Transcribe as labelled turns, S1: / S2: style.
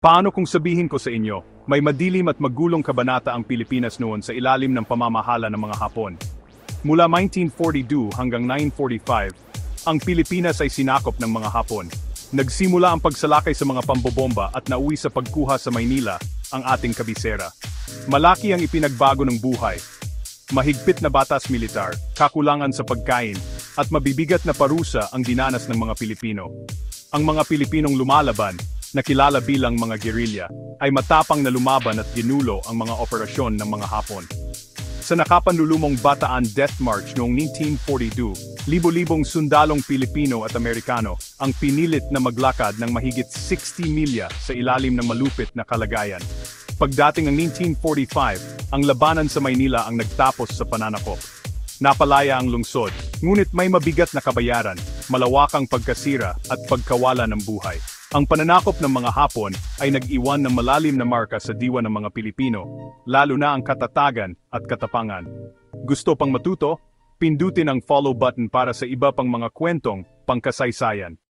S1: Paano kung sabihin ko sa inyo, may madilim at magulong kabanata ang Pilipinas noon sa ilalim ng pamamahala ng mga Hapon. Mula 1942 hanggang 945, ang Pilipinas ay sinakop ng mga Hapon. Nagsimula ang pagsalakay sa mga pambobomba at nauwi sa pagkuha sa Maynila, ang ating kabisera. Malaki ang ipinagbago ng buhay. Mahigpit na batas militar, kakulangan sa pagkain, at mabibigat na parusa ang dinanas ng mga Pilipino. Ang mga Pilipinong lumalaban, na kilala bilang mga gerilya, ay matapang na lumaban at ginulo ang mga operasyon ng mga Hapon. Sa nakapanlulumong Bataan Death March noong 1942, libo-libong sundalong Pilipino at Amerikano ang pinilit na maglakad ng mahigit 60 milya sa ilalim ng malupit na kalagayan. Pagdating ng 1945, ang labanan sa Maynila ang nagtapos sa pananakop. Napalaya ang lungsod, ngunit may mabigat na kabayaran, malawakang pagkasira at pagkawala ng buhay. Ang pananakop ng mga Hapon ay nag-iwan ng malalim na marka sa diwa ng mga Pilipino, lalo na ang katatagan at katapangan. Gusto pang matuto? Pindutin ang follow button para sa iba pang mga kwentong pangkasaysayan.